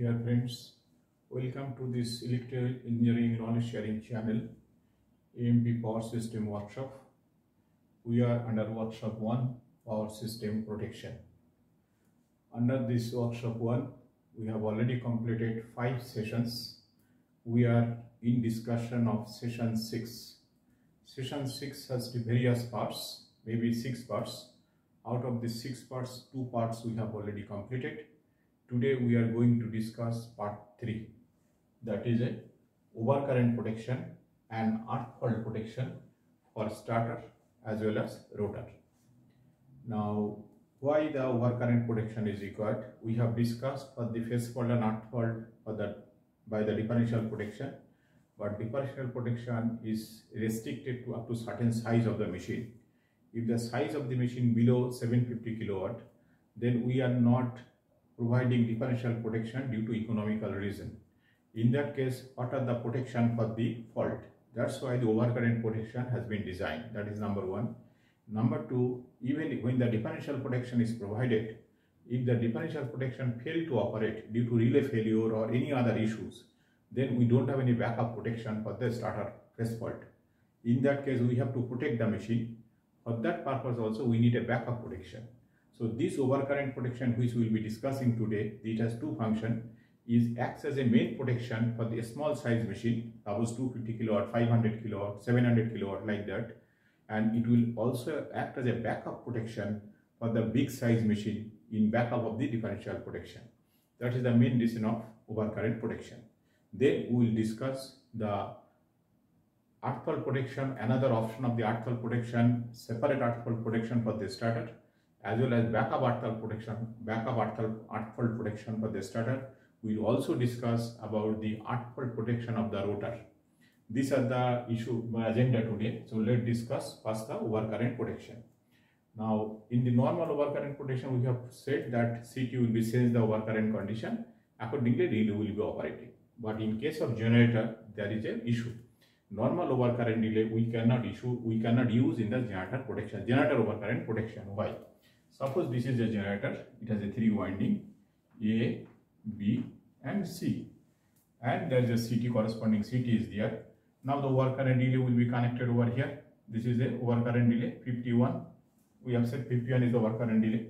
Dear friends, welcome to this Electrical Engineering Knowledge Sharing channel, AMP Power System Workshop. We are under Workshop 1, Power System Protection. Under this Workshop 1, we have already completed 5 sessions. We are in discussion of Session 6. Session 6 has various parts, maybe 6 parts. Out of these 6 parts, 2 parts we have already completed. Today we are going to discuss part 3, that is a overcurrent protection and earth fault protection for starter as well as rotor. Now, why the overcurrent protection is required? We have discussed for the phase fault and earth fault by the differential protection, but differential protection is restricted to up to certain size of the machine. If the size of the machine below 750 kilowatt, then we are not providing differential protection due to economical reason. In that case, what are the protection for the fault? That's why the overcurrent protection has been designed. That is number 1. Number 2, even when the differential protection is provided, if the differential protection fail to operate due to relay failure or any other issues, then we don't have any backup protection for the starter phase fault. In that case, we have to protect the machine. For that purpose also, we need a backup protection. So this overcurrent protection, which we will be discussing today, it has 2 functions. It acts as a main protection for the small size machine, suppose 250 kilowatt, 500 kilowatt, 700 kilowatt, like that. And it will also act as a backup protection for the big size machine in backup of the differential protection. That is the main reason of overcurrent protection. Then we will discuss the earth fault protection, another option of the earth fault protection, separate earth fault protection for the starter, as well as backup earth fault protection, earth fault protection for the starter. We will also discuss about the earth fault protection of the rotor. These are the agenda today. So let's discuss first the overcurrent protection. Now, in the normal overcurrent protection, we have said that CT will be sense the overcurrent condition. Accordingly, relay will be operating. But in case of generator, there is an issue. Normal overcurrent relay we cannot use in the generator protection. Generator overcurrent protection. Why? Suppose this is a generator. It has a 3 winding, A, B and C, and there is a CT, corresponding CT is there. Now the overcurrent relay will be connected over here. This is a overcurrent relay 51. We have said 51 is the overcurrent relay.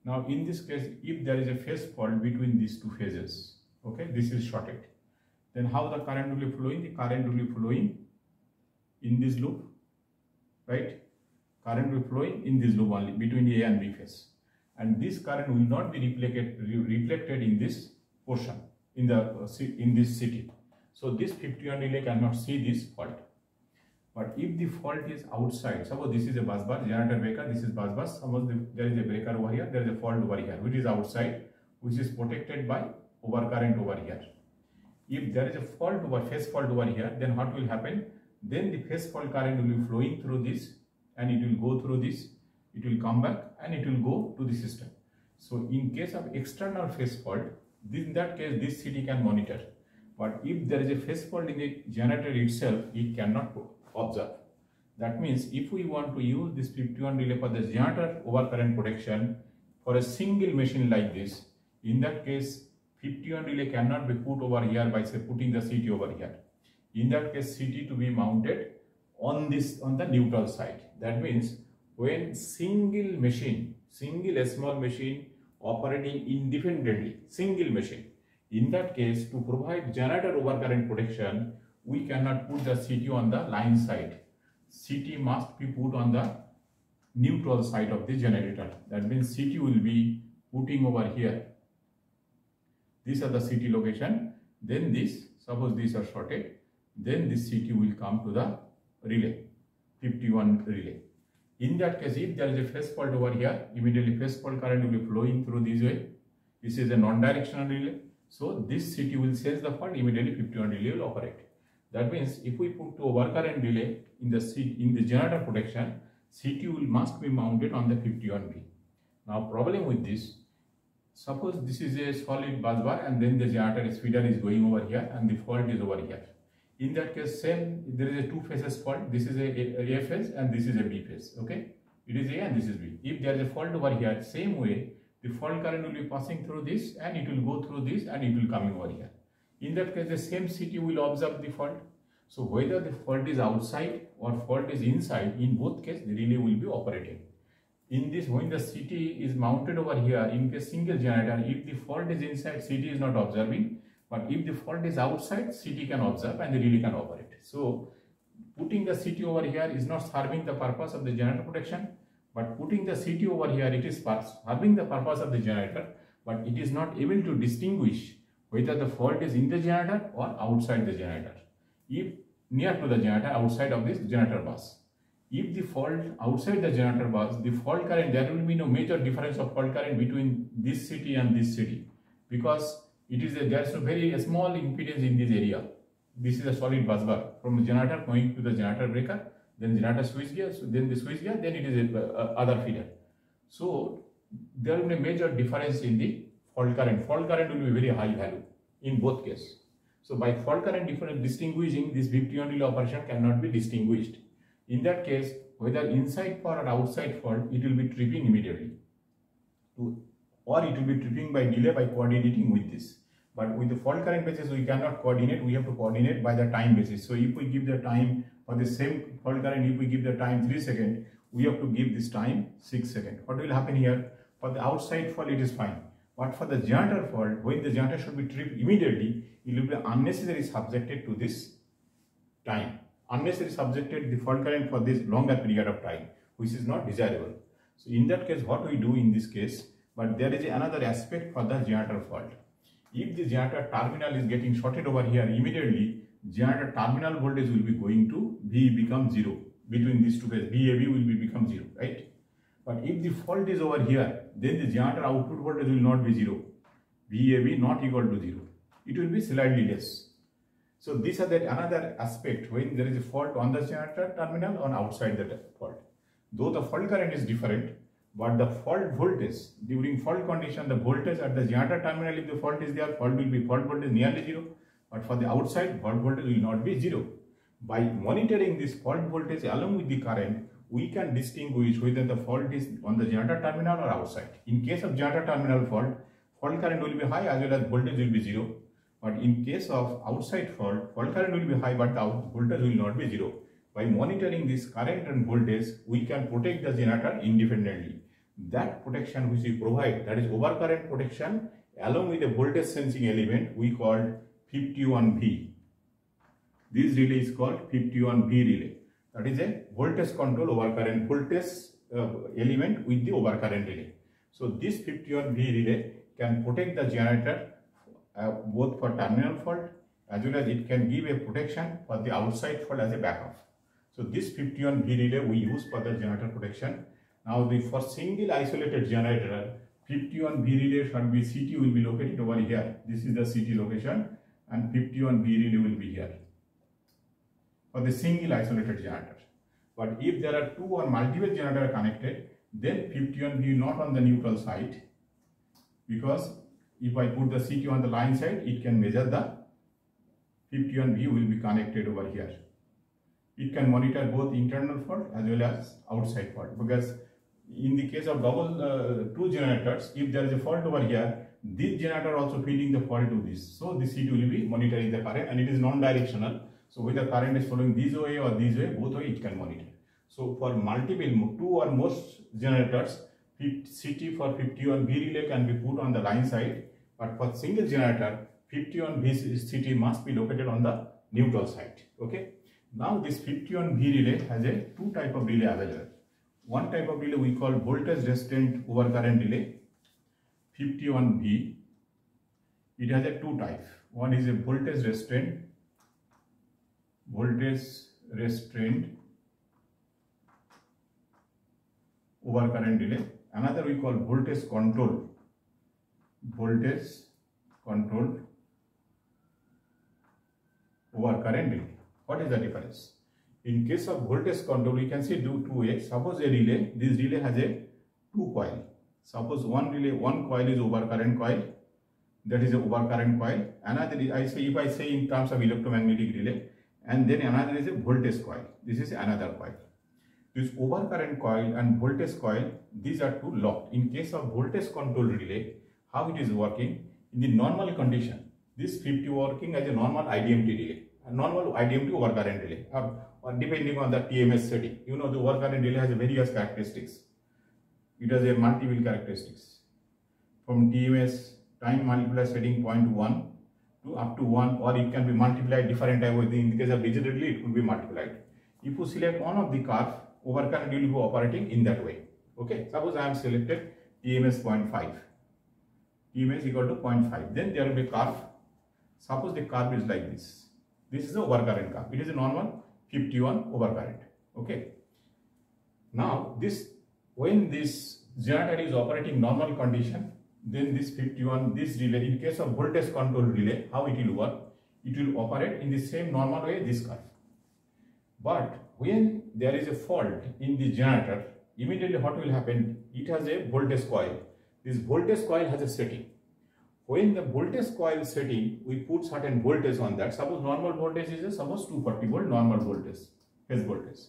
Now in this case, if there is a phase fault between these 2 phases, okay, this is shorted, then how the current will be flowing? The current will be flowing in this loop, right? Current will be flowing in this loop only between A and B phase, and this current will not be reflected in this portion, in this CT. So this 51 relay cannot see this fault. But if the fault is outside, suppose this is a bus bar, generator breaker, this is bus. Suppose there is a breaker over here, there is a fault over here, which is outside, which is protected by overcurrent over here. If there is a fault phase fault over here, then what will happen? Then the phase fault current will be flowing through this, and it will go through this, it will come back, and it will go to the system. So in case of external phase fault, in that case this CT can monitor. But if there is a phase fault in the generator itself, it cannot observe. That means if we want to use this 51 relay for the generator overcurrent protection for a single machine like this, in that case 51 relay cannot be put over here by say putting the CT over here. In that case, CT to be mounted on the neutral side. That means when single small machine operating independently, single machine, in that case, to provide generator overcurrent protection, we cannot put the CT on the line side. CT must be put on the neutral side of the generator. That means CT will be putting over here. These are the CT location. Then this, suppose these are shorted, then this CT will come to the relay, 51 relay. In that case, if there is a phase fault over here, immediately phase fault current will be flowing through this way. This is a non-directional relay. So this CT will sense the fault, immediately 51 relay will operate. That means if we put to overcurrent relay in the generator protection, CT must be mounted on the 51B. Now problem with this, suppose this is a solid bus bar and then the generator feeder is going over here and the fault is over here. In that case, same, there is a 2 phases fault. This is a phase and this is a B phase. Okay, it is A and this is B. If there is a fault over here, same way the fault current will be passing through this and it will go through this and it will come over here. In that case, the same CT will observe the fault. So whether the fault is outside or fault is inside, in both cases the relay will be operating. In this, when the CT is mounted over here, in case single generator, if the fault is inside, CT is not observing, but if the fault is outside, CT can observe and the relay can operate. So putting the CT over here is not serving the purpose of the generator protection, but putting the CT over here, it is serving the purpose of the generator, but it is not able to distinguish whether the fault is in the generator or outside the generator. If near to the generator, outside of this generator bus. If the fault outside the generator bus, the fault current, there will be no major difference of fault current between this CT and this CT, because it is there is a very small impedance in this area. This is a solid bus bar from the generator going to the generator breaker, then generator switch gear, so then the switch gear, then it is a other feeder. So there will be a major difference in the fault current. Fault current will be very high value in both cases. So by fault current difference distinguishing, this 50-ohm relay operation cannot be distinguished. In that case, whether inside fault or outside fault, it will be tripping immediately, or it will be tripping by delay by coordinating with this. But with the fault current basis, we cannot coordinate. We have to coordinate by the time basis. So if we give the time for the same fault current, if we give the time 3 seconds, we have to give this time 6 seconds. What will happen here? For the outside fault, it is fine. But for the generator fault, when the generator should be tripped immediately, it will be unnecessarily subjected to this time. Unnecessarily subjected the fault current for this longer period of time, which is not desirable. So in that case, what we do in this case, but there is another aspect for the generator fault. If the generator terminal is getting shorted over here, immediately generator terminal voltage will be going to V become 0. Between these two phases, VAV will be become 0, right? But if the fault is over here, then the generator output voltage will not be 0. VAV not equal to 0. It will be slightly less. So these are another aspect when there is a fault on the generator terminal or outside the fault. Though the fault current is different, but the fault voltage, during fault condition, the voltage at the generator terminal, if the fault is there, fault voltage nearly 0. But for the outside, fault voltage will not be 0. By monitoring this fault voltage along with the current, we can distinguish whether the fault is on the generator terminal or outside. In case of generator terminal fault, fault current will be high as well as voltage will be 0. But in case of outside fault, fault current will be high but the voltage will not be 0. By monitoring this current and voltage, we can protect the generator independently. That protection which we provide, that is overcurrent protection along with a voltage sensing element, we call 50-ohm-V. This relay is called 50-ohm-V relay. That is a voltage control overcurrent voltage element with the overcurrent relay. So this 50-ohm-V relay can protect the generator both for terminal fault as well as it can give a protection for the outside fault as a backup. So this 50-ohm-V relay we use for the generator protection. Now for single isolated generator, 50-ohm-V relay should be, CT will be located over here. This is the CT location and 50-ohm-V relay will be here for the single isolated generator. But if there are two or multiple generators connected, then 50-ohm-V not on the neutral side, because if I put the CT on the line side, it can measure the 50-ohm-V will be connected over here. It can monitor both internal fault as well as outside fault, because in the case of two generators, if there is a fault over here, this generator also feeding the fault to this. So this CT will be monitoring the current and it is non-directional. So whether current is flowing this way or this way, both way it can monitor. So for multiple, two or most generators, CT for 50-ohm-V relay can be put on the line side, but for single generator, 50-ohm-V CT must be located on the neutral side. Okay. Now this 50-ohm-V relay has a two type of relay available. One type of relay we call voltage restrained overcurrent relay, 50-ohm-V. It has a two types. One is a voltage restrained overcurrent relay. Another we call voltage controlled overcurrent relay. What is the difference? In case of voltage control, we can see do two ways. Suppose a relay, this relay has a two coil. Suppose one coil is overcurrent coil, that is a overcurrent coil. Another is, if I say in terms of electromagnetic relay, and then another is a voltage coil. This is another coil. this overcurrent coil and voltage coil, these are two locked. In case of voltage control relay, how it is working? In the normal condition, this 50 working as a normal IDMT relay, a normal IDMT overcurrent relay, or depending on the TMS setting. You know, the overcurrent relay has various characteristics. It has a multiple characteristics. From TMS, time multiplier setting 0.1 to up to 1, or it can be multiplied different type of thing. In the case of digital relay, it could be multiplied. If you select one of the curve, overcurrent will be operating in that way. Okay, suppose I am selected TMS 0.5. TMS equal to 0.5. Then there will be a curve. Suppose the curve is like this. This is the overcurrent curve. It is a normal 51 overcurrent. Okay. Now this, when this generator is operating normal condition, then this 51, this relay, in case of voltage control relay, how it will work? It will operate in the same normal way, this curve. But when there is a fault in the generator, immediately what will happen? It has a voltage coil. This voltage coil has a setting. When the voltage coil setting, we put certain voltage on that. Suppose normal voltage is a, suppose 240 volt normal voltage, phase voltage.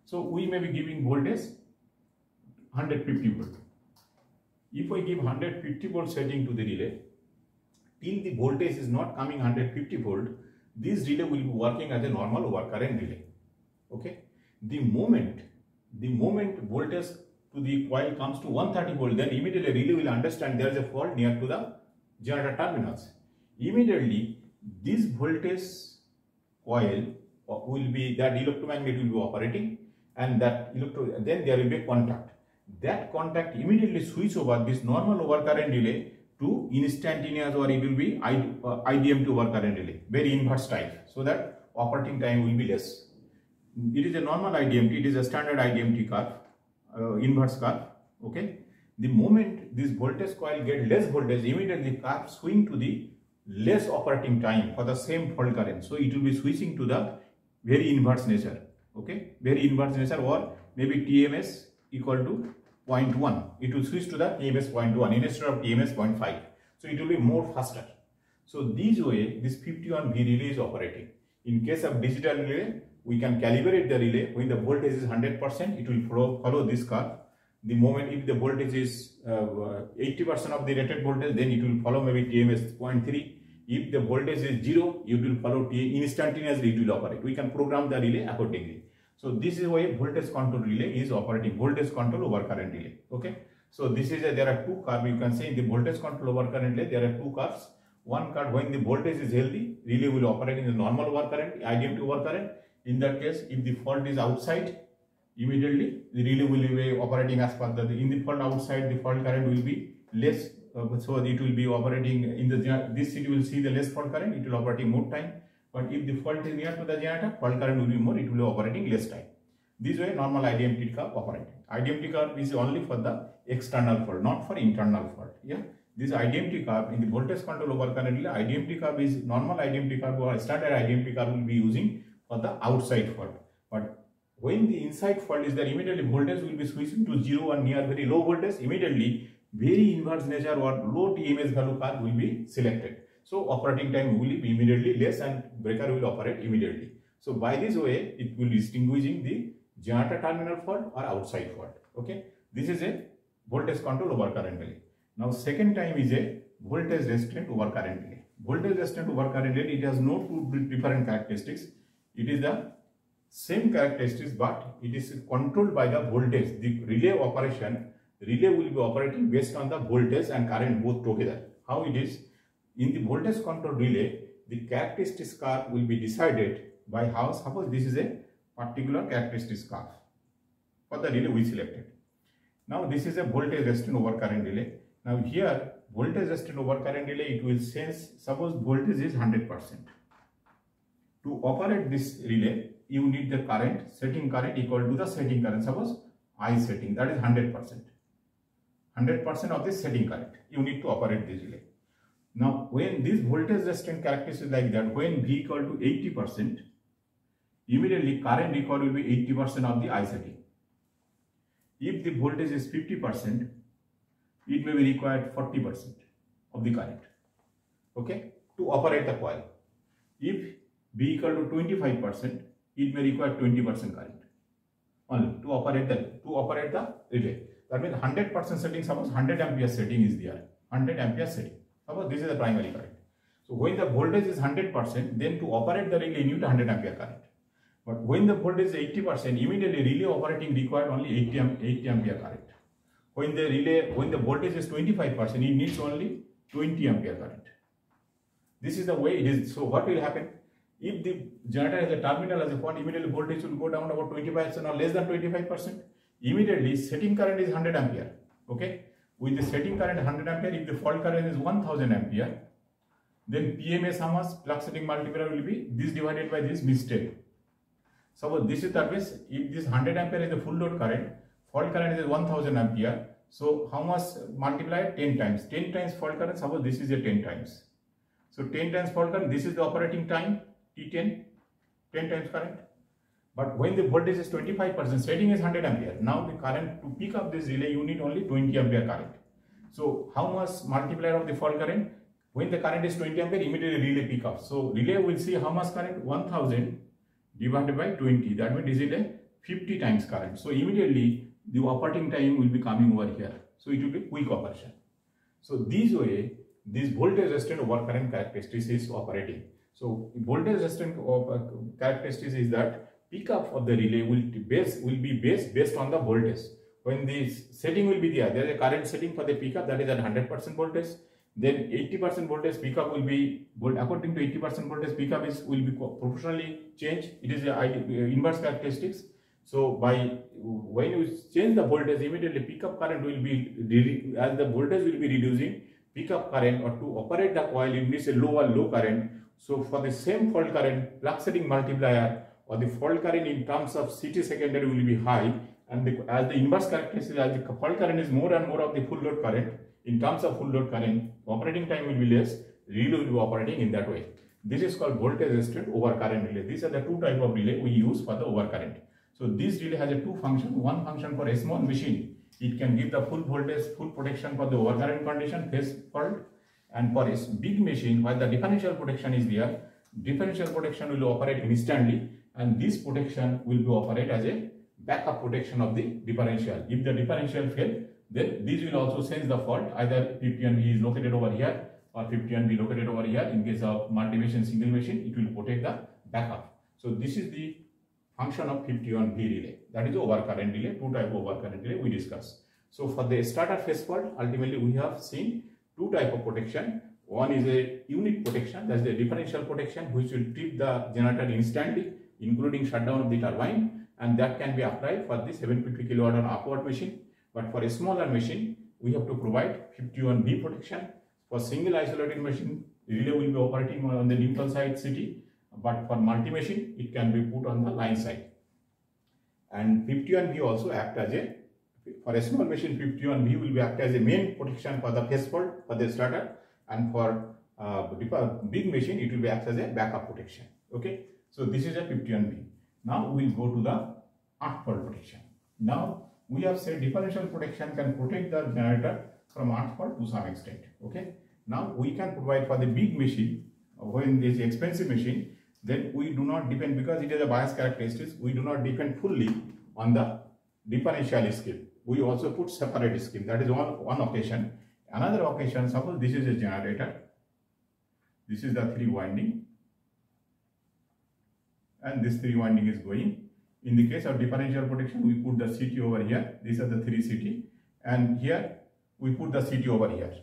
So we may be giving voltage 150 volt. If I give 150 volt setting to the relay, till the voltage is not coming 150 volt, this relay will be working as a normal overcurrent relay. Okay. The moment voltage to the coil comes to 130 volt, then immediately relay will understand there is a fault near to the generator terminals. Immediately this voltage coil will be, that electromagnet will be operating, and that then there will be a contact. That contact immediately switch over this normal overcurrent relay to instantaneous, or it will be IDMT overcurrent relay, very inverse type, so that operating time will be less. It is a normal IDMT, it is a standard IDMT curve, inverse curve. Okay. The moment this voltage coil get less voltage, immediately curve swing to the less operating time for the same fault current. So it will be switching to the very inverse nature. Okay, very inverse nature, or maybe TMS equal to 0.1. It will switch to the TMS 0.1 instead of TMS 0.5. So it will be more faster. So this way, this 51V relay is operating. In case of digital relay, we can calibrate the relay. When the voltage is 100%, it will follow this curve. The moment if the voltage is 80% of the rated voltage, then it will follow maybe TMS 0.3. If the voltage is 0, it will follow instantaneously, it will operate. We can program the relay accordingly. So this is why voltage control relay is operating, voltage control overcurrent relay. Okay. So this is there are two curves. You can say in the voltage control overcurrent relay, there are two curves. One curve, when the voltage is healthy, relay will operate in the normal overcurrent, IDMT overcurrent. In that case, if the fault is outside, immediately the relay will be operating as per the, in the fault outside, the fault current will be less, so it will be operating in the, this it will see the less fault current, it will operating more time. But if the fault is near to the generator, fault current will be more, it will be operating less time. This way normal IDMT curve operating. IDMT curve is only for the external fault, not for internal fault. Yeah, this IDMT curve in the voltage control overcurrent relay, IDMT curve is normal IDMT curve, or standard IDMT curve will be using for the outside fault. But when the inside fault is there, immediately voltage will be switching to 0 and near very low voltage. Immediately very inverse nature or low TMS value curve will be selected. So operating time will be immediately less and breaker will operate immediately. So by this way, it will distinguishing the generator terminal fault or outside fault. Okay, this is a voltage control overcurrent relay. Now second time is a voltage restraint overcurrent relay. Voltage restraint overcurrent relay, it has no two different characteristics. It is the same characteristics, but it is controlled by the voltage. The relay operation, relay will be operating based on the voltage and current both together. How it is? In the voltage control relay, the characteristics curve will be decided by how, suppose this is a particular characteristics curve for the relay we selected. Now this is a voltage restraint overcurrent relay. Now here voltage restraint overcurrent relay, it will sense, suppose voltage is 100%. To operate this relay, you need the current, setting current equal to the setting current. Suppose I setting, that is 100%. 100% of the setting current you need to operate this relay. Now when this voltage restraint characteristic like that, when V equal to 80%, immediately current required will be 80% of the I setting. If the voltage is 50%, it may be required 40% of the current, okay, to operate the coil. If V equal to 25%, it may require 20% current. only to operate the relay. That means 100% setting, suppose 100 ampere setting is there, 100 ampere setting. Suppose this is the primary current. So when the voltage is 100%, then to operate the relay you need 100 ampere current. But when the voltage is 80%, immediately relay operating required only 80 ampere current. When the voltage is 25%, it needs only 20 ampere current. This is the way it is. So what will happen? If the generator has a terminal as a point, immediately voltage will go down about 25% or less than 25%. Immediately setting current is 100 ampere. Okay. With the setting current 100 ampere, if the fault current is 1000 ampere, then PMS how much? Flux setting multiplier will be this divided by this mistake. So this is that means if this 100 ampere is the full load current, fault current is 1000 ampere. So how much multiplied? 10 times. 10 times fault current. Suppose this is a 10 times. So 10 times fault current. This is the operating time T10. 10 times current. But when the voltage is 25%, setting is 100 ampere. Now the current to pick up this relay, you need only 20 ampere current. So how much multiplier of the fault current? When the current is 20 ampere, immediately relay pick up. So relay will see how much current? 1000 divided by 20. That means this relay 50 times current. So immediately the operating time will be coming over here. So it will be quick operation. So this way, this voltage resistant overcurrent characteristics is operating. So voltage resistant characteristics is that pickup of the relay will be based on the voltage. When this setting will be there is a current setting for the pickup that is at 100% voltage. Then 80% voltage pickup will be, according to 80% voltage pickup will be proportionally changed. It is the inverse characteristics. So when you change the voltage, immediately pickup current will be, as the voltage will be reducing, pickup current or to operate the coil, it needs a low current. So for the same fault current, flux setting multiplier or the fault current in terms of CT secondary will be high, and as the inverse characteristic, as the fault current is more and more of the full load current, in terms of full load current, operating time will be less, relay will be operating in that way. This is called voltage resistant overcurrent relay. These are the two types of relay we use for the overcurrent. So this relay has a two function. One function for a small machine, it can give the full voltage, full protection for the overcurrent condition, phase fault. And for a big machine, while the differential protection is there, differential protection will operate instantly, and this protection will be operate as a backup protection of the differential. If the differential fail, then this will also sense the fault. Either 50NV is located over here or 50NV located over here. In case of multi-machine, single machine, it will protect the backup. So this is the function of 51V relay. That is overcurrent relay. Two type of overcurrent relay we discuss. So for the starter phase fault, ultimately we have seen two type of protection. One is a unit protection, that is the differential protection, which will trip the generator instantly, including shutdown of the turbine, and that can be applied for the 750 kilowatt or upward machine. But for a smaller machine, we have to provide 51V protection. For single isolated machine, relay will be operating on the neutral side CT, but for multi-machine, it can be put on the line side. And 51V also act as a, for a small machine, 51V will be act as a main protection for the phase fault for the starter, and for big machine, it will be act as a backup protection. Okay, so this is a 51V. Now we will go to the arc fault protection. Now we have said differential protection can protect the generator from arc fault to some extent. Okay, now we can provide for the big machine, when this expensive machine, then we do not depend, because it is a bias characteristics, we do not depend fully on the differential scheme. We also put separate scheme. That is one occasion. Another occasion, suppose this is a generator, this is the 3 winding, and this 3 winding is going. In the case of differential protection, we put the CT over here. These are the 3 CT, and here we put the CT over here.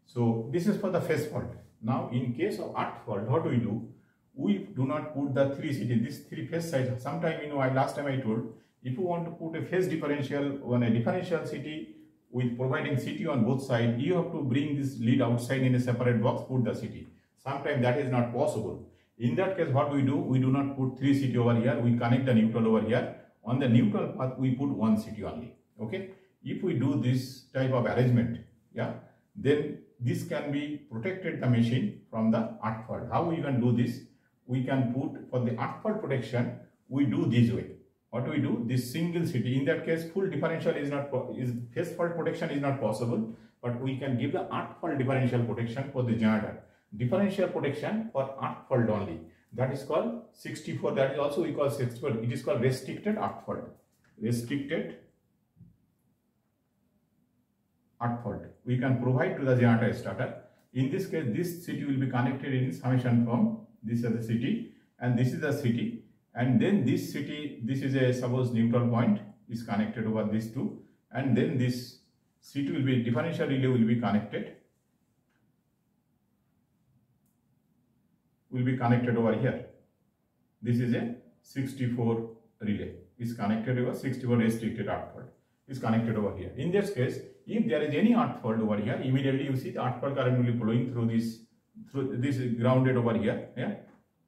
So this is for the phase fault. Now in case of arc fault, what we do? We do not put the 3 CT, this 3 phase side. Sometime, last time I told, if you want to put a phase differential on a differential CT with providing CT on both sides, you have to bring this lead outside in a separate box, put the CT. Sometimes that is not possible. In that case, what we do? We do not put 3 CT over here. We connect the neutral over here. On the neutral path, we put 1 CT only. Okay. If we do this type of arrangement, yeah, then this can be protected the machine from the arc fault. How we can do this? We can put for the arc fault protection. We do this way. What we do? This single CT. In that case, full differential phase fault protection is not possible. But we can give the arc fault differential protection for the generator. Differential protection for arc fault only. That is called 64. That is also we call 64. It is called restricted arc fault. restricted arc fault. We can provide to the generator starter. In this case, this CT will be connected in summation from this is the CT and this is the CT, and then this CT, this is a suppose neutral point is connected over these two, and then this CT will be differential relay will be connected over here. This is a 64 relay is connected over 64 restricted arc fault is connected over here. In this case, if there is any arc fault over here, immediately you see the arc fault current will be flowing through this is grounded over here. Yeah,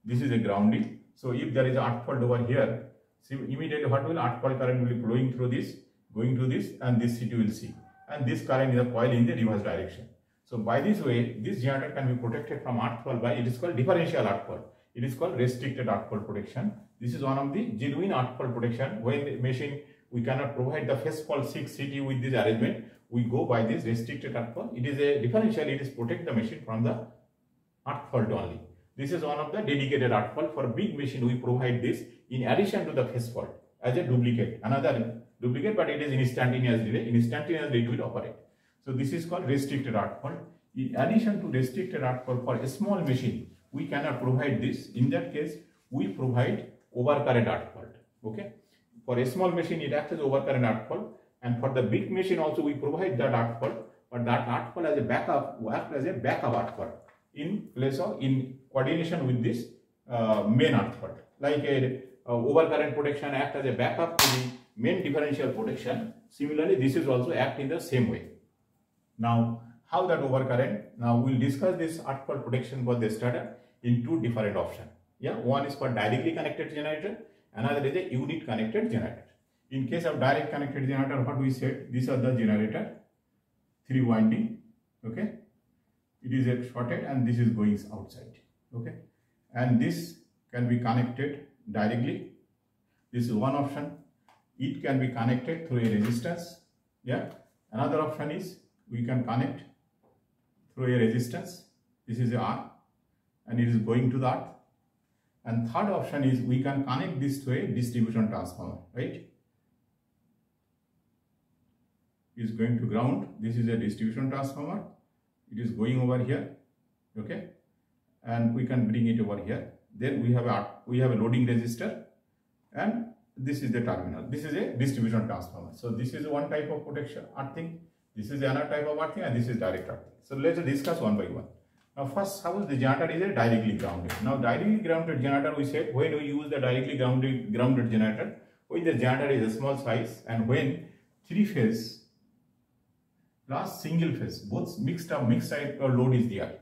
this is a grounding. So if there is an arc fault over here, see immediately what will arc fault current will be flowing through this, going through this, and this CT will see, and this current is a coil in the reverse direction. So by this way, this generator can be protected from arc fault by, it is called differential arc fault. It is called restricted arc fault protection. This is one of the genuine arc fault protection. When the machine we cannot provide the phase fault 6 CT with this arrangement, we go by this restricted arc fault. It is a differential. It is protect the machine from the arc fault only. This is one of the dedicated arc fault. For big machine, we provide this in addition to the phase fault as a duplicate. Another duplicate, but it is instantaneous relay. Instantaneously it will operate. So this is called restricted arc fault. In addition to restricted arc fault, for a small machine, we cannot provide this. In that case, we provide overcurrent arc fault. Okay. For a small machine, it acts as overcurrent arc fault, and for the big machine also we provide that arc fault, but that arc fault as a backup acts as a backup arc fault in place of in coordination with this main arc fault. Like a overcurrent protection act as a backup to the main differential protection. Similarly, this is also act in the same way. Now, how that overcurrent? Now we will discuss this arc fault protection for the starter in two different options. Yeah, one is for directly connected generator, another is a unit connected generator. In case of direct connected generator, what we said, these are the generator, 3 winding, okay. It is a shorted and this is going outside, okay. And this can be connected directly. This is one option. It can be connected through a resistance. Yeah. Another option is we can connect through a resistance. This is a R and it is going to the earth. And third option is we can connect this to a distribution transformer, right? It is going to ground. This is a distribution transformer. It is going over here, okay? And we can bring it over here. Then we have a loading resistor, and this is the terminal. This is a distribution transformer. So this is one type of protection earthing. This is another type of earthing, and this is direct earthing. So let's discuss one by one. Now first, suppose the generator is a directly grounded. Now directly grounded generator, we said when we use the directly grounded generator, when the generator is a small size and when 3-phase plus single phase, both mixed type of load is there.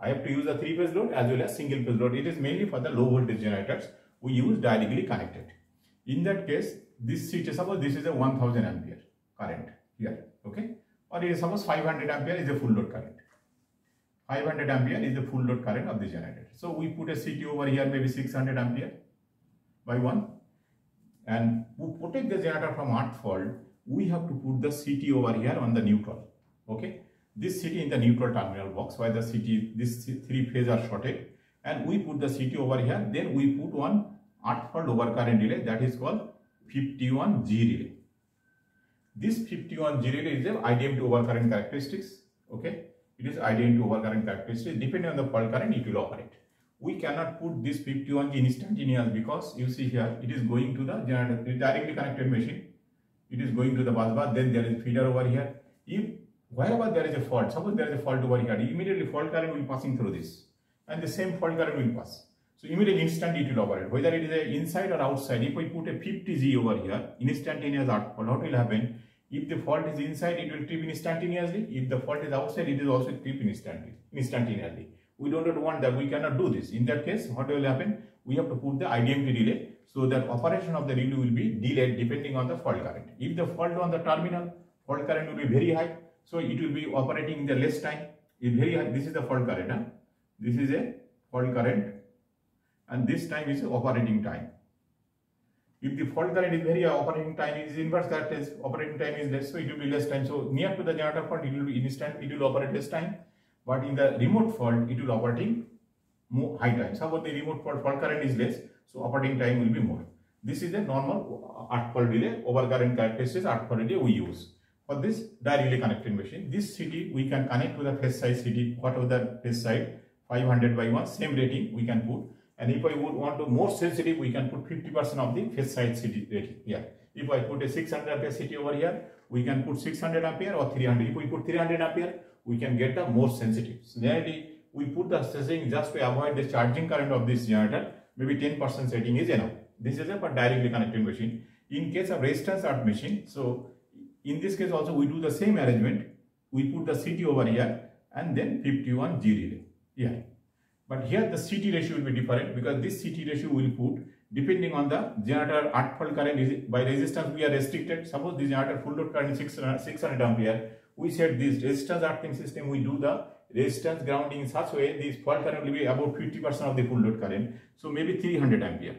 I have to use a 3-phase load as well as single phase load. It is mainly for the low voltage generators. We use directly connected. In that case, this CT, suppose this is a 1000 ampere current here, okay? Or it is suppose 500 ampere is a full load current. 500 ampere is the full load current of the generator. So we put a CT over here, maybe 600 ampere by 1. And to protect the generator from arc fault, we have to put the CT over here on the neutral. Okay. This CT in the neutral terminal box, while the CT, this 3 phase are shorted. And we put the CT over here. Then we put one arc fault overcurrent relay that is called 51G relay. This 51G relay is the IDMT overcurrent characteristics. Okay. It is IDMT overcurrent characteristics. Depending on the fault current, it will operate. We cannot put this 51G instantaneous because you see here, it is going to the generator, directly connected machine. It is going to the bus bar, then there is feeder over here. If wherever there is a fault, suppose there is a fault over here, immediately fault current will be passing through this, and the same fault current will pass. So immediately instant it will operate, whether it is a inside or outside. If we put a 50G over here, instantaneous arc fault, what will happen? If the fault is inside, it will trip instantaneously. If the fault is outside, it is also trip instantaneously. We don't want that. We cannot do this. In that case, what will happen? We have to put the IDMT relay so that operation of the relay will be delayed depending on the fault current. If the fault on the terminal, fault current will be very high, so it will be operating in the less time. It's very high. This is the fault current. Huh? This is a fault current, and this time is operating time. If the fault current is very high, operating time is inverse, that is operating time is less, so it will be less time. So near to the generator fault, it will be instant, it will operate less time. But in the remote fault, it will operating more high time. Suppose the remote fault current is less, so operating time will be more. This is a normal arc fault relay, overcurrent characteristics arc fault relay we use. For this directly connected machine, this CT we can connect to the phase size CT, whatever the phase size, 500 by 1, same rating we can put. And if I would want to more sensitive, we can put 50% of the phase size CT rating here. If I put a 600 ampere CT over here, we can put 600 ampere or 300. If we put 300 ampere, we can get the more sensitive. So generally, we put the setting just to avoid the charging current of this generator. Maybe 10% setting is enough. This is a for directly connected machine. In case of resistance arc machine, so in this case also we do the same arrangement. We put the CT over here and then 51 G relay. Yeah. But here the CT ratio will be different because this CT ratio will put depending on the generator arc fault current is by resistance we are restricted. Suppose the generator full load current is 600 ampere. We set this resistance arcing system, we do the resistance grounding in such way this fault current will be about 50% of the full load current. So maybe 300 ampere.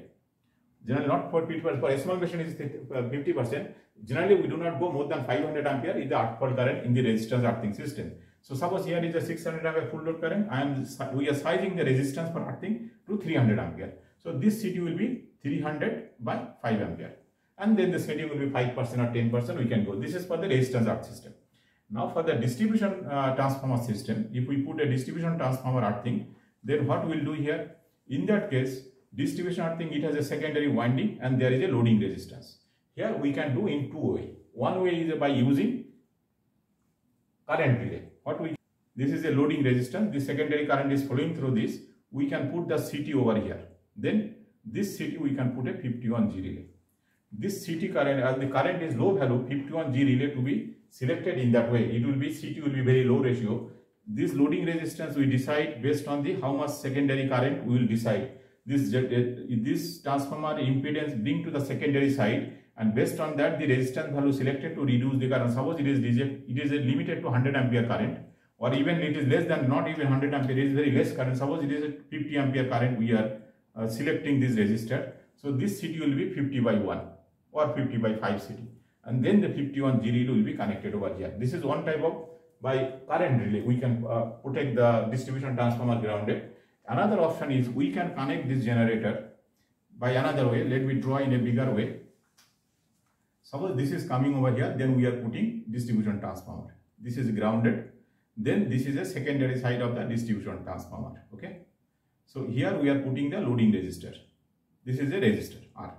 Generally not for 50%, for a small machine is 50%. Generally we do not go more than 500 ampere is the arc fault current in the resistance arcing system. So suppose here is a 600 ampere full load current. We are sizing the resistance for arcing to 300 ampere. So this CT will be 300 by 5 ampere. And then the setting will be 5% or 10% we can go. This is for the resistance arc system. Now for the distribution transformer system, if we put a distribution transformer arcing, then what we will do here? In that case, distribution arcing, it has a secondary winding and there is a loading resistance. Here we can do in two ways. One way is by using current relay. This is a loading resistance. The secondary current is flowing through this. We can put the CT over here. Then this CT we can put a 51 G relay. This CT current, as the current is low value, 51 G relay to be selected in that way. It will be CT will be very low ratio. This loading resistance we decide based on the how much secondary current we will decide. This transformer impedance bring to the secondary side, and based on that the resistance value selected to reduce the current. Suppose it is limited to 100 ampere current, or even it is less than not even 100 ampere, it is very less current. Suppose it is a 50 ampere current we are selecting this resistor. So this CT will be 50 by 1 or 50 by 5 CT, and then the 51 G relay will be connected over here. This is one type of by current relay we can protect the distribution transformer grounded. Another option is we can connect this generator by another way. Let me draw in a bigger way. Suppose this is coming over here, then we are putting distribution transformer. This is grounded. Then this is a secondary side of the distribution transformer. Okay. So here we are putting the loading resistor. This is a resistor R.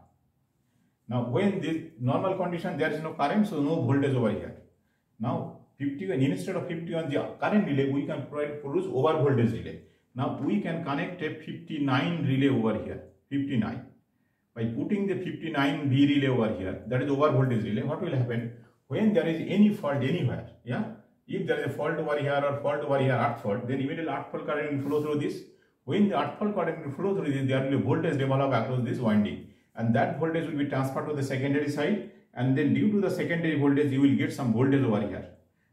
Now when this normal condition there is no current, so no voltage over here. Now 51 instead of 51 current relay we can produce over voltage relay. Now we can connect a 59 relay over here. 59. By putting the 59 V relay over here, that is over voltage relay, what will happen when there is any fault anywhere? Yeah. If there is a fault over here or fault over here, arc fault, then immediately arc fault current will flow through this. When the arc fault current will flow through this, there will be voltage develop across this winding, and that voltage will be transferred to the secondary side, and then due to the secondary voltage, you will get some voltage over here.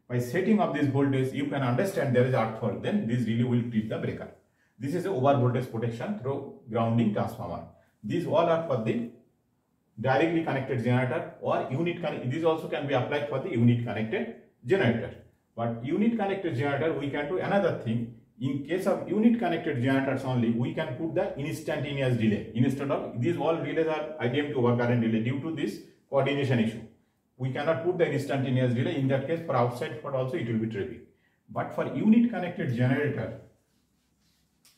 By setting up this voltage, you can understand there is arc fault, then this relay will treat the breaker. This is a over voltage protection through grounding transformer. These all are for the directly connected generator or unit connected. These also can be applied for the unit connected generator. But unit connected generator, we can do another thing. In case of unit connected generators only, we can put the instantaneous relay. Instead of these all relays are IDMT overcurrent relay due to this coordination issue. We cannot put the instantaneous relay. In that case, for outside fault also it will be tripping. But for unit connected generator,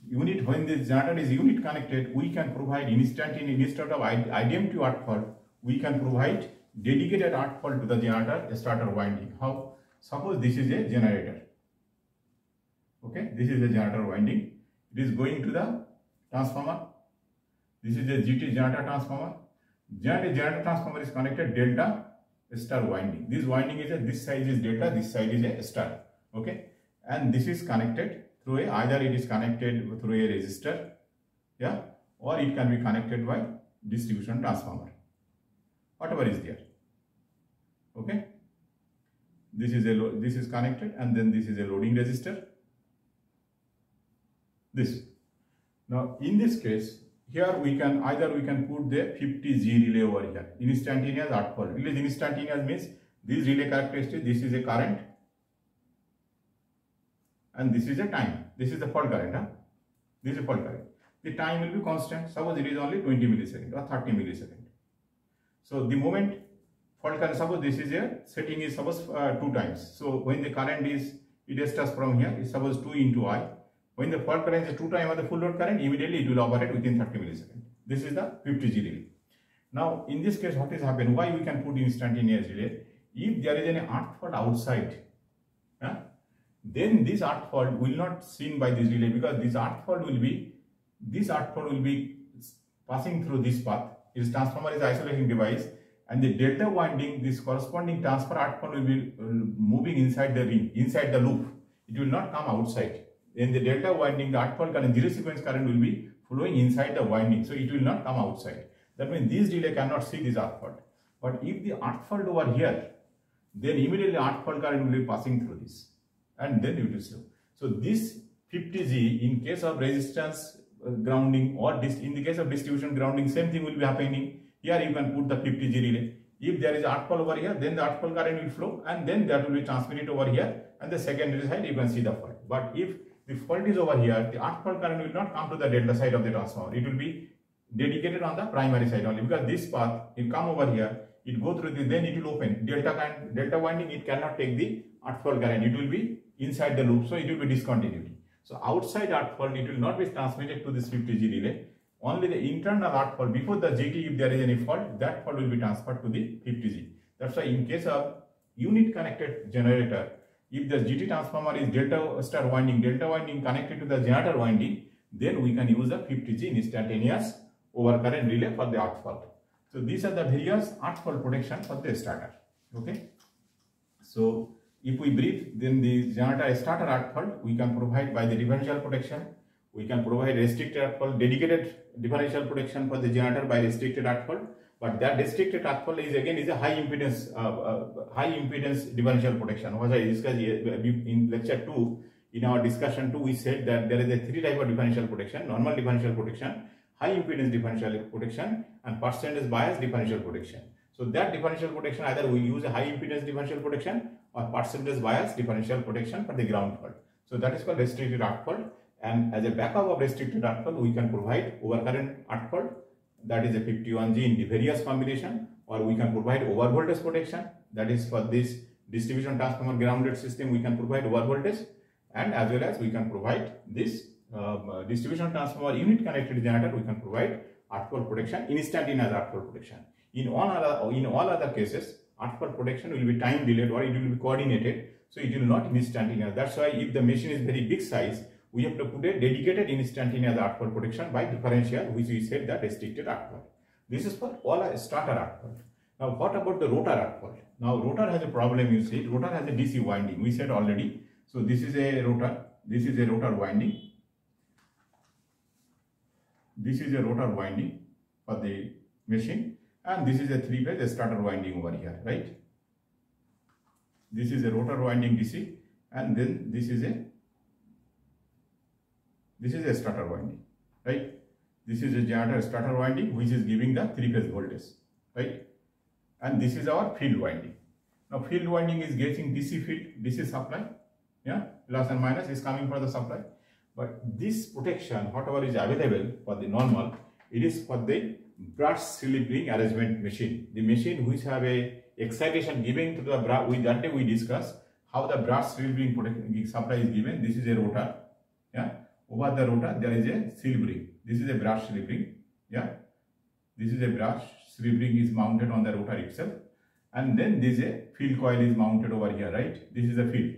when this generator is unit connected, we can provide instantaneous. Instead of IDMT arc fault, we can provide dedicated arc fault to the generator starter winding. How? Suppose this is a generator. Okay, this is a generator winding. It is going to the transformer. This is a GT generator transformer. Generator transformer is connected delta star winding. This winding is this side is delta, this side is a star. Okay, and this is connected through either it is connected through a resistor, yeah, or it can be connected by distribution transformer. Whatever is there. Okay, this is connected, and then this is a loading resistor. This. Now in this case, here we can put the 50 G relay over here. Instantaneous arc fault. Relay instantaneous means this relay characteristic. This is a current, and this is a time. This is the fault current. Huh? This is a fault current. The time will be constant. Suppose it is only 20 milliseconds or 30 milliseconds. So the moment fault current, suppose this is a setting is suppose 2 times. So when the current is, it starts from here, is suppose 2 into I. When the fault current is 2 times of the full load current, immediately it will operate within 30 milliseconds. This is the 50G relay. Now in this case, what is happened? Why we can put instantaneous relay? If there is any arc fault outside, then this arc fault will not seen by this relay, because this arc fault will be passing through this path. This transformer is isolating device, and the delta winding, this corresponding transfer arc fault will be moving inside the ring, inside the loop. It will not come outside. Then the delta winding, the arc fault current, zero sequence current will be flowing inside the winding, so it will not come outside. That means this relay cannot see this arc fault. But if the arc fault over here, then immediately arc fault current will be passing through this, and then it will slow. So this 50G, in case of resistance grounding, or in the case of distribution grounding, same thing will be happening. Here you can put the 50G relay. If there is arc fault over here, then the arc fault current will flow, and then that will be transmitted over here, and the secondary side you can see the fault. But if the fault is over here, the arc fault current will not come to the delta side of the transformer. It will be dedicated on the primary side only, because this path will come over here, it go through this, then it will open delta winding. It cannot take the arc fault current. It will be inside the loop, so it will be discontinuity. So outside arc fault, it will not be transmitted to this 50G relay. Only the internal arc fault before the GT, if there is any fault, that fault will be transferred to the 50G. That's why in case of unit connected generator, if the GT transformer is delta star winding connected to the generator winding, then we can use the 50G instantaneous overcurrent relay for the arc fault. So these are the various arc fault protection for the starter. Okay. So if we brief, then the generator starter arc fault we can provide by the differential protection. We can provide restricted arc fault, dedicated differential protection for the generator by restricted arc fault. But that restricted arc fault is again a high impedance differential protection. As I discussed in lecture 2, in our discussion 2, we said that there is a 3 type of differential protection: normal differential protection, high impedance differential protection, and percentage bias differential protection. So that differential protection, either we use a high impedance differential protection or percentage bias differential protection for the ground fault. So that is called restricted arc fault. And as a backup of restricted arc fault, we can provide overcurrent arc fault, that is a 51G in the various combination, or we can provide over voltage protection, that is for this distribution transformer grounded system we can provide over voltage, and as well as we can provide this distribution transformer unit connected generator, we can provide arc fault protection, instantaneous arc fault protection. In all other cases, arc fault protection will be time delayed, or it will be coordinated, so it will not instantaneous. That's why if the machine is very big size, we have to put a dedicated instantaneous arc fault protection by differential, which we said that restricted arc fault. This is for all starter arc fault. Now what about the rotor arc fault? Now rotor has a problem, you see. Rotor has a DC winding, we said already. So this is a rotor, this is a rotor winding. This is a rotor winding for the machine, and this is a 3-phase starter winding over here, right? This is a rotor winding DC, and then this is a starter winding, right? This is a generator starter winding which is giving the 3-phase voltage, right? And this is our field winding. Now field winding is getting DC field, DC supply, yeah, plus and minus is coming for the supply. But this protection, whatever is available for the normal, it is for the brush slip ring arrangement machine. The machine which have a excitation given to the brush. That day we discussed how the brush slip ring supply is given. This is a rotor, yeah. Over the rotor there is a slip ring. This is a brush slip ring, yeah. This is a brush slip ring is mounted on the rotor itself, and then this is a field coil is mounted over here, right? This is a field.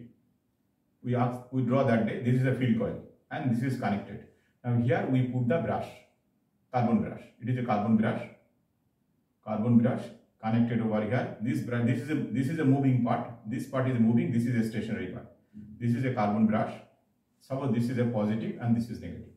We draw that day. This is a field coil, and this is connected. Now here we put the brush, carbon brush. It is a carbon brush connected over here. This brush, this is a moving part. This part is moving. This is a stationary part. This is a carbon brush. Suppose this is a positive and this is negative.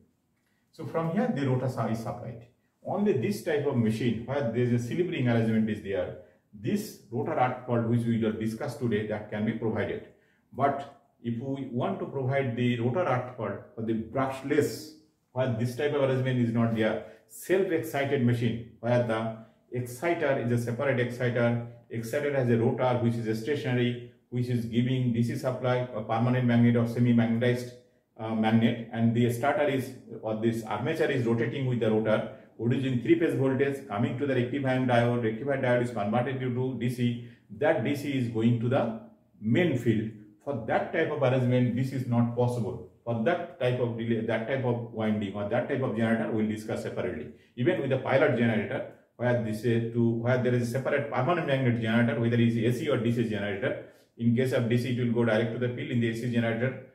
So from here the rotor is supplied. Only this type of machine where there is a slip ring arrangement is there, this rotor arc fault which we just discussed today, that can be provided. But if we want to provide the rotor arc fault for the brushless, where this type of arrangement is not there, self-excited machine where the exciter is a separate exciter has a rotor which is a stationary, which is giving DC supply, a permanent magnet or semi-magnetized magnet, and the starter is, or this armature is rotating with the rotor. producing 3-phase voltage coming to the rectifying diode. Rectified diode is converted to DC. That DC is going to the main field. For that type of arrangement, this is not possible. For that type of relay, that type of winding or that type of generator, we will discuss separately. Even with the pilot generator, where there is a separate permanent magnet generator, whether it is AC or DC generator. In case of DC, it will go direct to the field. In the AC generator,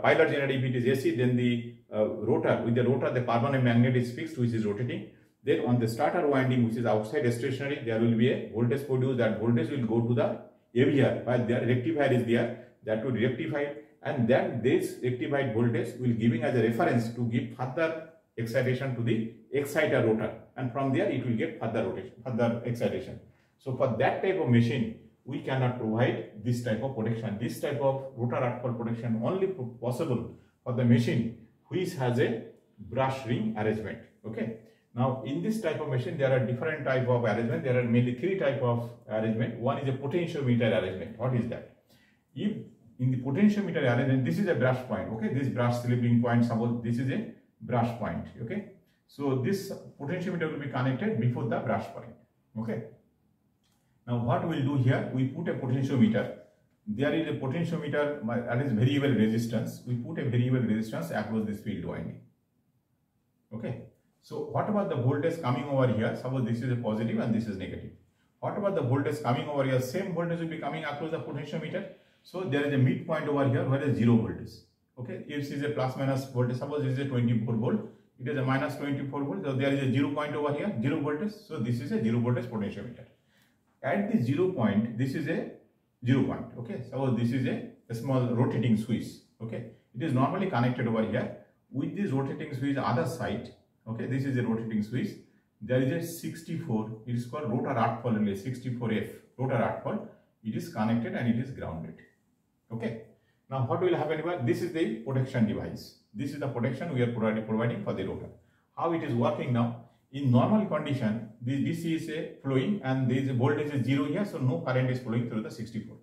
pilot generator, if it is AC, then the rotor, with the rotor, the permanent magnet is fixed, which is rotating. Then on the starter winding, which is outside stationary, there will be a voltage produced. That voltage will go to the AVR, while the rectifier is there, that will rectify, and then this rectified voltage will giving as a reference to give further excitation to the exciter rotor, and from there it will get further rotation, further excitation. So for that type of machine, we cannot provide this type of protection. This type of rotor earth fault protection only possible for the machine which has a brush ring arrangement. Okay. Now in this type of machine, there are different type of arrangement. There are mainly 3 type of arrangement. One is a potentiometer arrangement. What is that? If in the potentiometer arrangement, this is a brush point. Okay, this brush slipping point, suppose this is a brush point. Okay, so this potentiometer will be connected before the brush point. Okay, now what we will do here, we put a potentiometer. There is a potentiometer that is variable resistance. We put a variable resistance across this field winding. Okay, so what about the voltage coming over here? Suppose this is a positive and this is negative. What about the voltage coming over here? Same voltage will be coming across the potentiometer. So there is a midpoint over here where is 0 voltage. Okay, if this is a plus minus voltage, suppose this is a 24 volt, it is a minus 24 volt. So there is a 0 point over here, 0 voltage. So this is a 0 voltage potentiometer. At the 0 point, this is a 0 point. Okay, so this is a small rotating switch. Okay, it is normally connected over here with this rotating switch other side. Okay, this is a rotating switch. There is a 64. It is called rotor earth fault relay, 64F rotor earth fault. It is connected and it is grounded. Okay. Now what will happen here? This is the protection device. This is the protection we are providing for the rotor. How it is working now? In normal condition, this DC is flowing and this voltage is 0 here, so no current is flowing through the 64.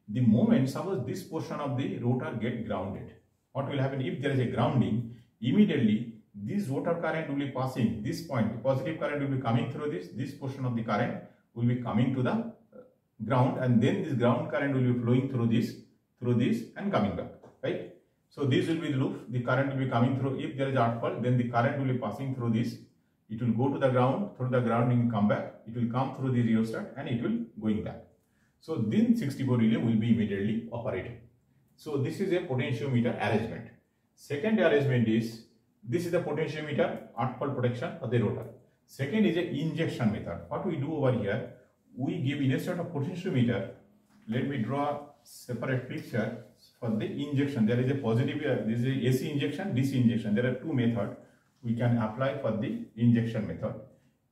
The moment suppose this portion of the rotor get grounded, what will happen? If there is a grounding, immediately this rotor current will be passing this point. The positive current will be coming through this portion of the current will be coming to the ground, and then this ground current will be flowing through this and coming back, right? So this will be the loop. The current will be coming through. If there is earth fault, then the current will be passing through this. It will go to the ground, through the grounding, come back. It will come through the rheostat and it will going back. So then 64 relay will be immediately operated. So this is a potentiometer arrangement. Second arrangement is, this is the potentiometer earth fault protection for the rotor. Second is a injection method. What we do over here, we give instead of potentiometer, let me draw a separate picture for the injection. There is a positive, this is a AC injection, DC injection. There are 2 methods we can apply for the injection method.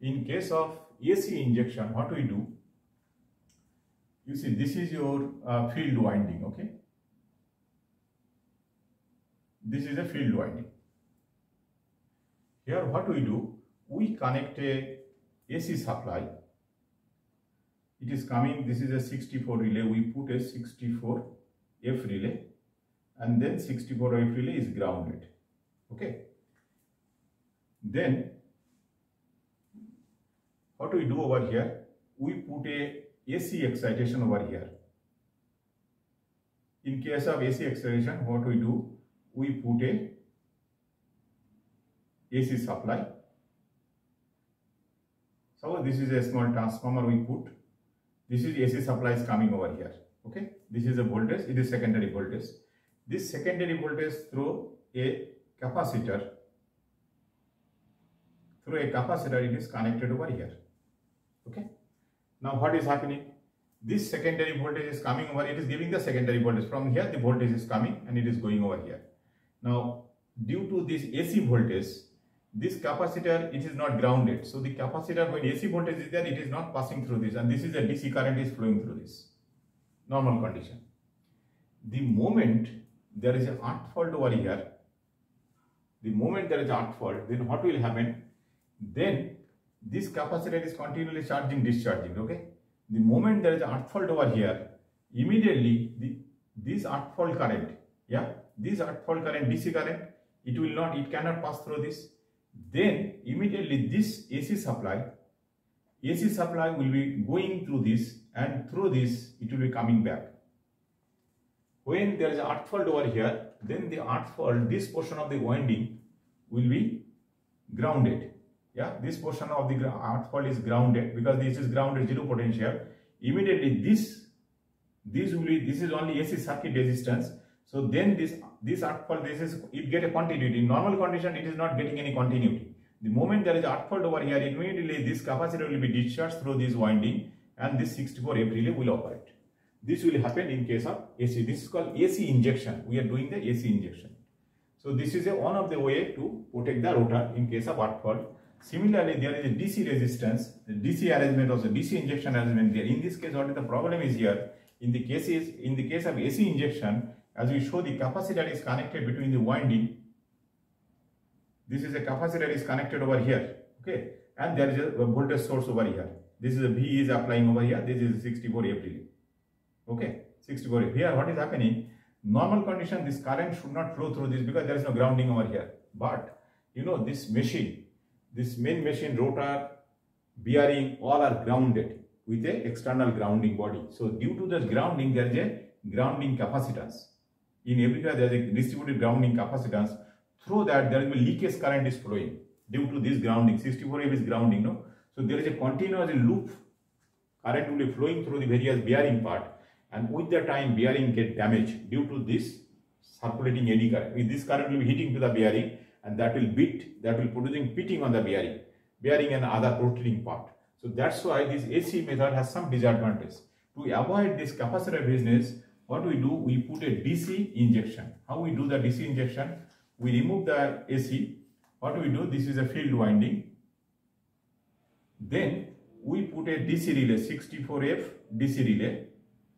In case of AC injection, what we do, you see this is your field winding, okay? This is a field winding. Here what we do, we connect a AC supply. It is coming, this is a 64 relay, we put a 64F relay and then 64F relay is grounded, okay. Then what we do over here, we put a AC excitation over here. In case of AC excitation, what we do, we put a AC supply. So this is a small transformer we put. This is AC supply is coming over here. Okay, this is a voltage. It is secondary voltage. This secondary voltage through a capacitor. Through a capacitor, it is connected over here. Okay. Now what is happening? This secondary voltage is coming over. It is giving the secondary voltage. From here, the voltage is coming and it is going over here. Now, due to this AC voltage, this capacitor, it is not grounded. So the capacitor, when AC voltage is there, it is not passing through this, and this is a DC current is flowing through this. Normal condition. The moment there is an earth fault over here, the moment there is an earth fault, then what will happen? Then this capacitor is continually charging, discharging. Okay. The moment there is an earth fault over here, immediately this earth fault current, this earth fault current, DC current, it cannot pass through this. then immediately this AC supply will be going through this, and through this it will be coming back. When there is an earth fault over here, then the earth fault, this portion of the winding will be grounded. Yeah, this portion of the earth fault is grounded because this is grounded, zero potential. Immediately this is only AC circuit resistance. So then this earth fault, it get a continuity. In normal condition, it is not getting any continuity. The moment there is earth fault over here, immediately this capacitor will be discharged through this winding, and this 64F relay will operate. This will happen in case of AC. This is called AC injection. We are doing the AC injection. So this is one of the way to protect the rotor in case of earth fault. Similarly, there is a DC resistance, the DC arrangement, also DC injection arrangement there. In this case, what is the problem is here? In the case of AC injection, as we show, the capacitor is connected between the winding. This is a capacitor is connected over here, okay, and there is a voltage source over here. This is a V is applying over here. This is a 64F relay. Okay, 64F. Here, what is happening? Normal condition, this current should not flow through this because there is no grounding over here. But you know, this main machine, rotor, bearing, all are grounded with a external grounding body. So due to this grounding, there is a grounding capacitance. In everywhere there is a distributed grounding capacitance. Through that, there will be leakage current is flowing due to this grounding. 64F is grounding, no? So there is a continuous loop current will be flowing through the various bearing part, and with the time bearing get damaged due to this circulating eddy current. This current will be hitting to the bearing, and that will producing pitting on the bearing and other rotating part. So that's why this AC method has some disadvantage. To avoid this capacitor business, what we do, we put a DC injection. How we do the DC injection? We remove the AC. What we do, this is a field winding. Then we put a DC relay, 64F DC relay,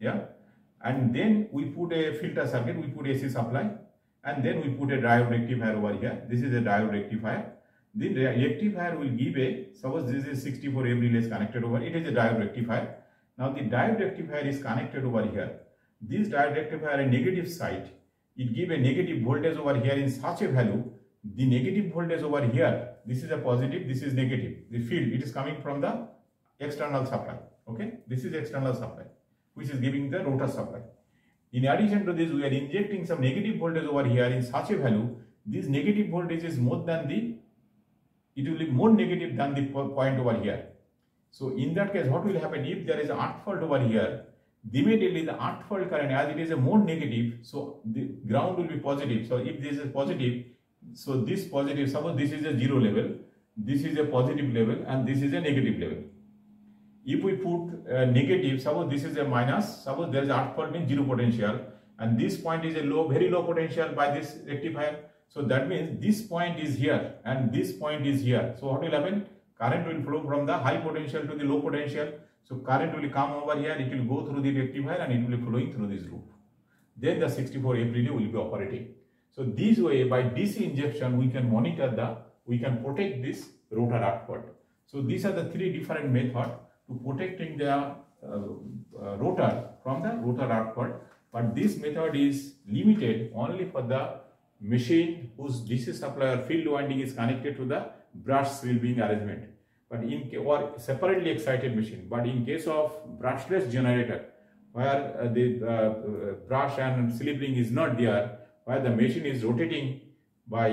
yeah, and then we put a filter circuit, we put AC supply, and then we put a diode rectifier over here. This is a diode rectifier. The rectifier will give a, suppose this is 64F relay is connected over, it is a diode rectifier. Now the diode rectifier is connected over here. This diode rectifier a negative side, it give a negative voltage over here in such a value. The negative voltage over here, this is a positive, this is negative. The field, it is coming from the external supply. Okay, this is external supply, which is giving the rotor supply. In addition to this, we are injecting some negative voltage over here in such a value. This negative voltage is more than it will be more negative than the point over here. So in that case, what will happen if there is an earth fault over here? Immediately the earth fault current, as it is a more negative, so the ground will be positive. So if this is positive, so this positive, suppose this is a zero level, this is a positive level, and this is a negative level. If we put negative, suppose this is a minus, suppose there is earth fault means zero potential, and this point is a low, very low potential by this rectifier. So that means this point is here and this point is here. So what will happen? Current will flow from the high potential to the low potential. So current will come over here, it will go through the rectifier and it will be flowing through this loop. Then the 64F relay will be operating. So this way, by DC injection, we can monitor we can protect this rotor earth fault. So these are the three different methods to protecting the rotor from the rotor earth fault. But this method is limited only for the machine whose DC supply or field winding is connected to the brush slip ring arrangement, but or separately excited machine. But in case of brushless generator, where the brush and slip ring is not there, where the machine is rotating by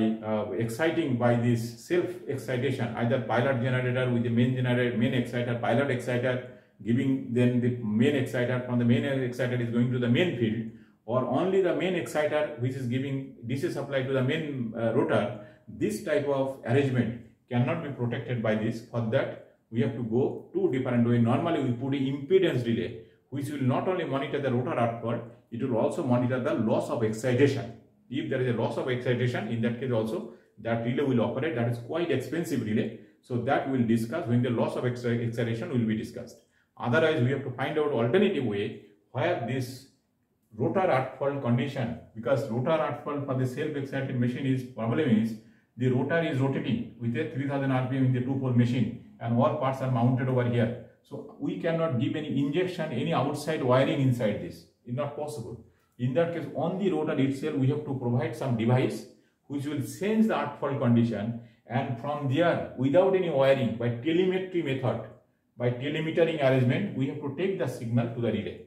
exciting by this self excitation, either pilot generator with the main exciter, pilot exciter, giving then the main exciter, from the main exciter is going to the main field, or only the main exciter which is giving DC supply to the main rotor. This type of arrangement cannot be protected by this. For that, we have to go two different ways. Normally, we put an impedance relay, which will not only monitor the rotor earth fault, it will also monitor the loss of excitation. If there is a loss of excitation, in that case also, that relay will operate. That is quite expensive relay. So that we will discuss when the loss of excitation will be discussed. Otherwise, we have to find out alternative way where this rotor earth fault condition, because rotor earth fault for the self-excited machine is problem is the rotor is rotating with a 3000 RPM in the two-pole machine, and all parts are mounted over here. So we cannot give any injection, any outside wiring inside this. It's not possible. In that case, on the rotor itself, we have to provide some device which will sense the earth fault condition, and from there, without any wiring, by telemetry method, by telemetering arrangement, we have to take the signal to the relay.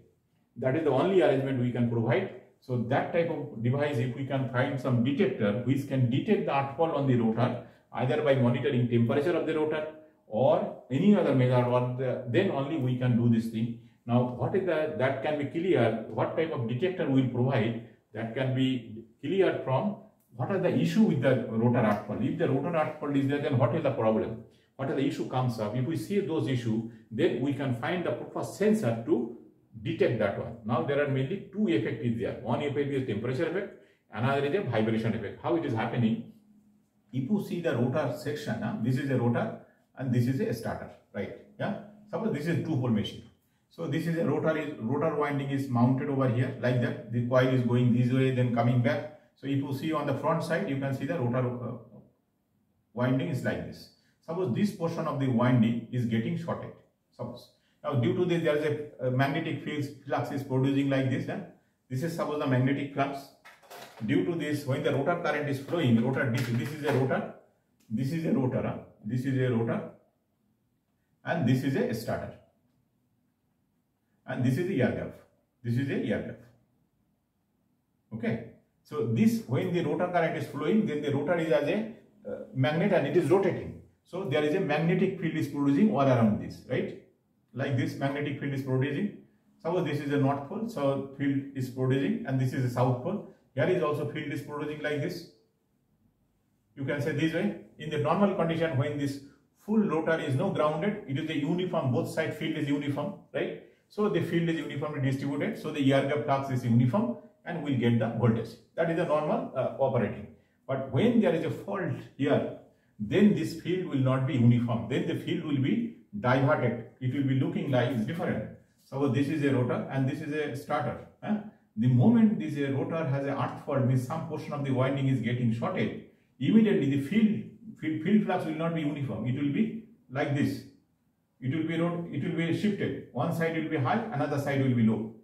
That is the only arrangement we can provide. So that type of device, if we can find some detector which can detect the earth fault on the rotor, either by monitoring temperature of the rotor or any other method, or then only we can do this thing. Now, what is that can be clear, what type of detector we will provide, that can be cleared from what are the issue with the rotor earth fault. If the rotor earth fault is there, then what is the problem? What are the issue comes up? If we see those issues, then we can find the proper sensor to detect that one. Now there are mainly two effects is there. One effect is temperature effect, another is a vibration effect. How it is happening? If you see the rotor section, this is a rotor and this is a starter, right? Yeah. Suppose this is two-pole machine. So this is a rotor winding is mounted over here like that. The coil is going this way, then coming back. So if you see on the front side, you can see the rotor winding is like this. Suppose this portion of the winding is getting shorted. Suppose. Now due to this, there is a magnetic flux is producing like this. This is suppose the magnetic flux. Due to this, when the rotor current is flowing, rotor DC, this is a rotor, this is a rotor, this is a rotor, and this is a starter, and this is the air gap. This is a air gap. Okay. So this, when the rotor current is flowing, then the rotor is as a magnet and it is rotating. So there is a magnetic field is producing all around this, right? Like this magnetic field is producing. Suppose this is a north pole, so field is producing, and this is a south pole. Here is also field is producing like this. You can say this way. In the normal condition, when this full rotor is not grounded, it is a uniform, both side field is uniform, right? So the field is uniformly distributed, so the air gap flux is uniform and we'll get the voltage. That is the normal operating. But when there is a fault here, then this field will not be uniform. Then the field will be diverted. It will be looking like it's different. So this is a rotor and this is a starter. The moment this rotor has an earth fault, means some portion of the winding is getting shorted, immediately the field flux will not be uniform. It will be like this. It will be shifted. One side will be high, another side will be low.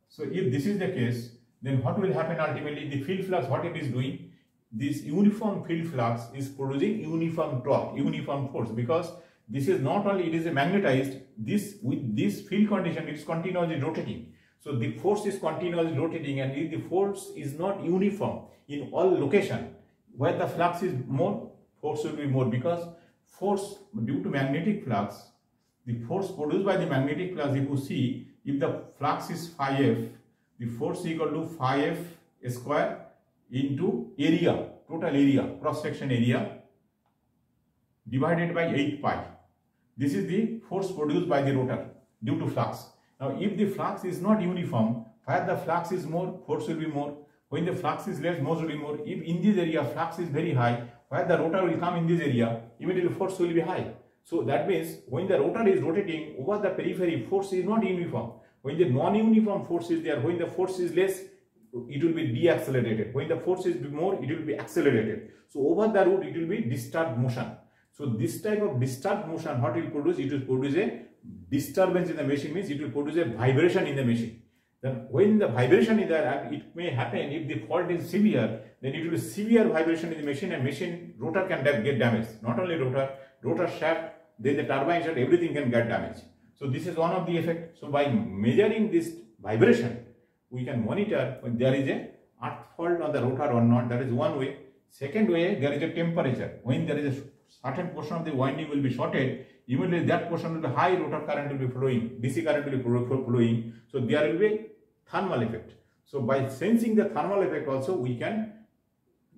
So if this is the case, then what will happen ultimately? The field flux, what it is doing, this uniform field flux is producing uniform torque, uniform force, because this is not only, it is a magnetized, this with this field condition, it is continuously rotating. So the force is continuously rotating, and if the force is not uniform in all location, where the flux is more, force will be more, because force due to magnetic flux, the force produced by the magnetic flux, if you see, if the flux is phi f, the force is equal to phi f square into area, total area, cross section area, divided by 8 pi. This is the force produced by the rotor due to flux. Now if the flux is not uniform, where the flux is more, force will be more. When the flux is less, force will be more. If in this area flux is very high, where the rotor will come in this area, immediately force will be high. So that means when the rotor is rotating over the periphery, force is not uniform. When the non-uniform force is there, when the force is less, it will be deaccelerated. When the force is more, it will be accelerated. So over the route, it will be disturbed motion. So this type of disturbed motion, what it will produce? It will produce a disturbance in the machine, means it will produce a vibration in the machine. Then when the vibration is there, and it may happen if the fault is severe, then it will be severe vibration in the machine, and machine rotor can get damaged. Not only rotor shaft, then the turbine shaft, everything can get damaged. So this is one of the effects. So by measuring this vibration, we can monitor when there is a earth fault on the rotor or not. That is one way. Second way, there is a temperature. When there is a certain portion of the winding will be shorted, immediately that portion will be high, rotor current will be flowing, DC current will be flowing. So there will be thermal effect. So by sensing the thermal effect also, we can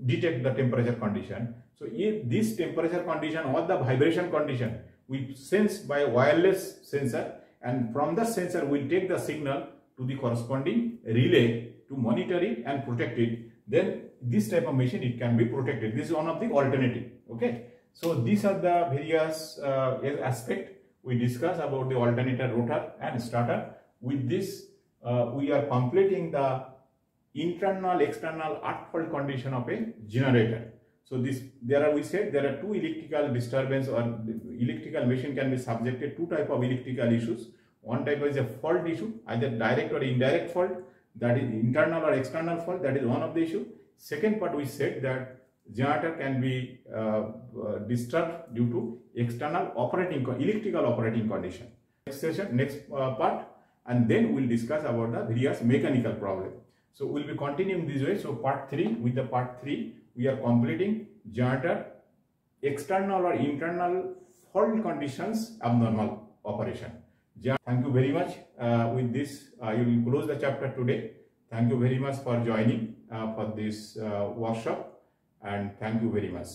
detect the temperature condition. So if this temperature condition or the vibration condition, we sense by wireless sensor, and from the sensor we will take the signal to the corresponding relay to monitor it and protect it. Then this type of machine, it can be protected. This is one of the alternative. Okay. So these are the various aspects we discuss about the alternator, rotor and starter. With this, we are completing the internal external earth fault condition of a generator. So this, we said there are two electrical disturbance, or electrical machine can be subjected to two type of electrical issues. One type is a fault issue, either direct or indirect fault, that is internal or external fault, that is one of the issue. Second part, we said that Generator can be disturbed due to external electrical operating condition. Next session, next part, and then we'll discuss about the various mechanical problem. So we'll be continuing this way. So part 3, with the part 3, we are completing generator external or internal fault conditions abnormal operation. Thank you very much. With this, I will close the chapter today. Thank you very much for joining for this workshop, and thank you very much.